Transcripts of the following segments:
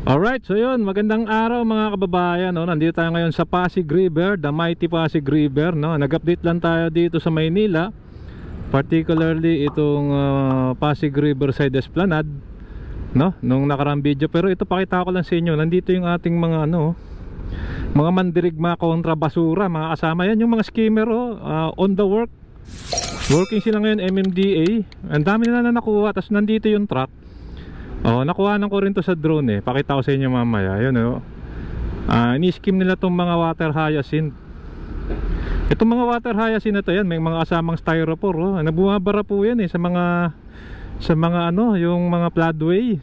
Alright, so yun, magandang araw mga kababayan, no? Nandito tayo ngayon sa Pasig River, the mighty Pasig River, no? Nag-update lang tayo dito sa Maynila, particularly itong Pasig Riverside Esplanade, no? Nung nakaraang video, pero ito pakita ko lang sa inyo. Nandito yung ating mga mga mandirigma kontra basura, mga kasama yan, yung mga skimmer on the work. Working sila ngayon, MMDA. Ang dami nila na nakuha, tapos nandito yung truck. Nakuha ko rin to sa drone pakita ko sa inyo mamaya. Yun ini-skim nila tong mga water hyacinth. Itong mga water hyacinth na to, yan, may mga kasamang styrofoam. Nabumabara po yan sa mga yung mga floodway.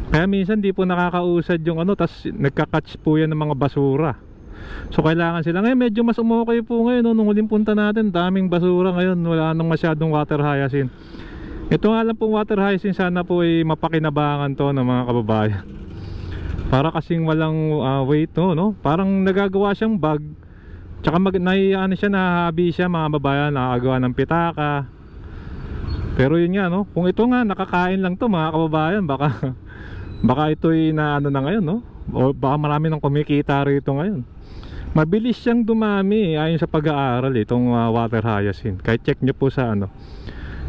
Kaya minsan di po nakakausad yung tas nagka-catch po yan ng mga basura. So kailangan sila. Ngayon medyo mas umukay po ngayon, nung huling punta natin, daming basura ngayon. Wala nang masyadong water hyacinth. Ito nga lang pong water hyacinth, sana po ay mapakinabangan to ng mga kababayan. Para kasing walang weight no? Parang nagagawa siyang bag. Tsaka nahahabi siya mga kababayan, nakagawa ng pitaka. Pero yun nga kung ito nga nakakain lang to mga kababayan, baka ito'y na ngayon o baka marami nang kumikita rito ngayon. Mabilis siyang dumami ayon sa pag-aaral itong water hyacinth. Kahit check nyo po sa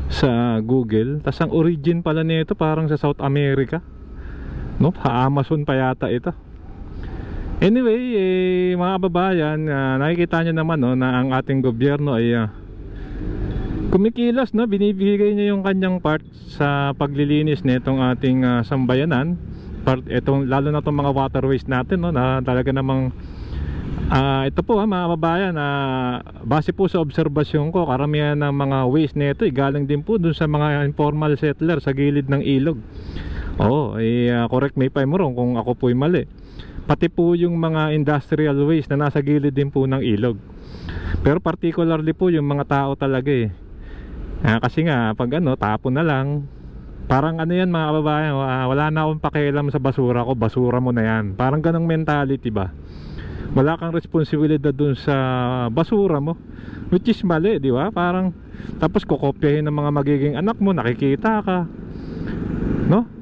sa Google. Tas ang origin pala nito parang sa South America, Amazon pa yata ito. Anyway, mga kababayan, nakikita nyo naman na ang ating gobyerno ay kumikilos, binibigay niya yung kanyang part sa paglilinis nitong ating sambayanan. Lalo na itong mga waterways natin, na talaga namang ito po mga kababayan, base po sa obserbasyon ko, karamihan ng mga waste nito galing din po dun sa mga informal settler sa gilid ng ilog. Correct me if I'm wrong kung ako po'y mali. Pati po yung mga industrial waste na nasa gilid din po ng ilog. Pero particularly po yung mga tao talaga kasi nga pag tapon na lang, parang yan mga kababayan, wala na akong pakialam sa basura ko, basura mo na yan. Parang ganong mentality ba? Wala kang responsibilidad dun sa basura mo, which is mali, di ba? Parang tapos kokopyahin ng mga magiging anak mo, nakikita ka,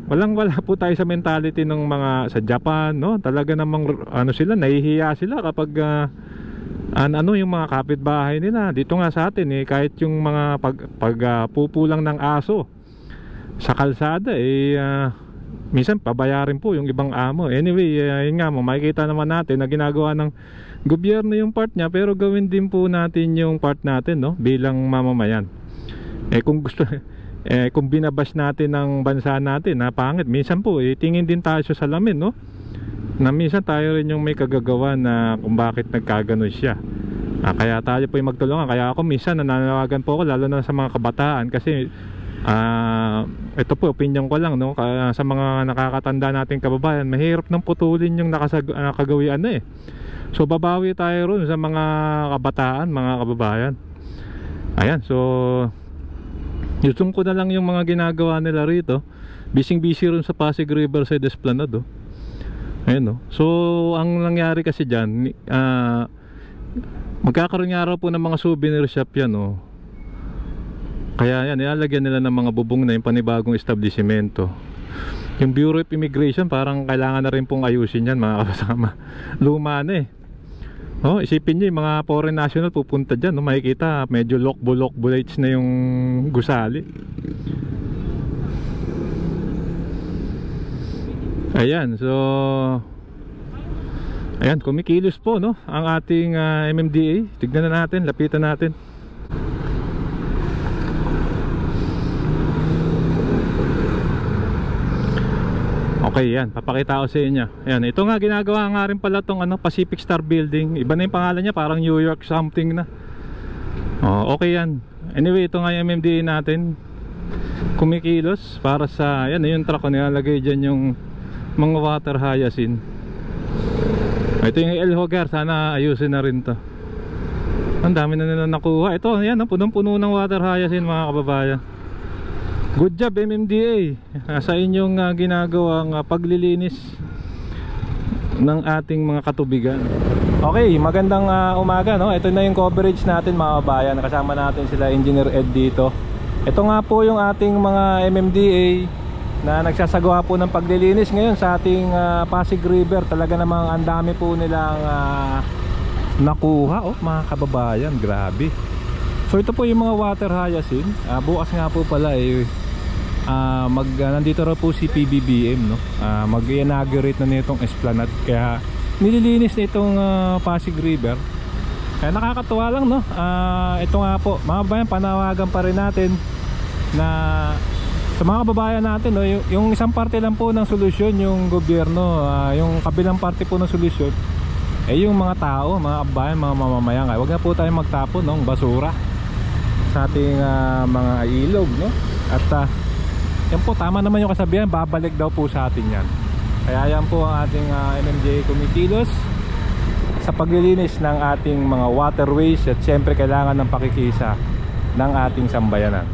wala po tayo sa mentality ng mga sa Japan, talaga namang sila, nahihiya sila kapag yung mga kapitbahay nila. Dito nga sa atin kahit yung mga pagpupulang ng aso sa kalsada minsan pabayarin po yung ibang amo. Anyway, yun nga makikita naman natin na ginagawa ng gobyerno yung part niya, pero gawin din po natin yung part natin bilang mamamayan. Kung gusto kung binabash natin ng bansa natin na pangit, minsan po tingin din tayo sa salamin, na minsan tayo rin yung may kagagawa na kung bakit nagkaganon siya. Kaya tayo po yung magtulungan. Kaya ako minsan nananawagan po ako, lalo na sa mga kabataan, kasi ito po opinion ko lang sa mga nakakatanda nating kababayan, mahirap nang putulin yung nakagawian So babawi tayo ron sa mga kabataan, mga kababayan. Ayan, so yusong ko na lang yung mga ginagawa nila rito. Busy ron sa Pasig Riverside Esplanade Ayan So ang nangyari kasi dyan, magkakaroon nga raw po ng mga souvenir shop yan Kaya yan, nilalagyan nila ng mga bubong na yung panibagong establishmento. Yung Bureau of Immigration parang kailangan na rin pong ayusin yan mga kasama. Luma na isipin nyo yung mga foreign national pupunta dyan, makikita medyo lokbo-lokbo-lights na yung gusali. Ayan, so ayan, kumikilos po ang ating MMDA. Tignan na natin, lapitan natin. Okay, yan, papakita ko sa inyo. Ayan, ito nga ginagawa nga rin pala tong Pacific Star Building. Iba na yung pangalan niya, parang New York something na. Okay yan. Anyway, ito nga yung MMDA natin. Kumikilos para sa, yan yung truck ko, nilalagay dyan yung mga water hyacinth. Ito yung El Hogar, sana ayusin na rin to. Ang dami na nila nakuha. Ito, yan, punong-puno ng water hyacinth mga kababayan. Good job MMDA sa inyong ginagawang paglilinis ng ating mga katubigan. Okay, magandang umaga Ito na yung coverage natin mga kabayan. Kasama natin sila Engineer Ed dito. Ito nga po yung ating mga MMDA na nagsasagawa po ng paglilinis ngayon sa ating Pasig River. Talaga namang ang dami po nilang nakuha, mga kababayan, grabe. So ito po yung mga water hyacinth. Bukas nga po pala nandito raw po si PBBM, no? Mag-inaugurate na nitong esplanade, kaya nililinis na itong Pasig River. Kaya nakakatuwa lang, no? Ito nga po mga kababayan, panawagan pa rin natin na sa mga kababayan natin, no, yung isang parte lang po ng solusyon yung gobyerno, yung kabilang parte po ng solusyon yung mga tao, mga kababayan, mga mamamayan. Huwag na po tayong magtapon ng basura sa ating mga ilog, no? At yan po, tama naman yung kasabihan, babalik daw po sa atin yan. Kaya yan po ang ating MMDA kumikilos sa paglilinis ng ating mga waterways, at syempre kailangan ng pakikisa ng ating sambayanan.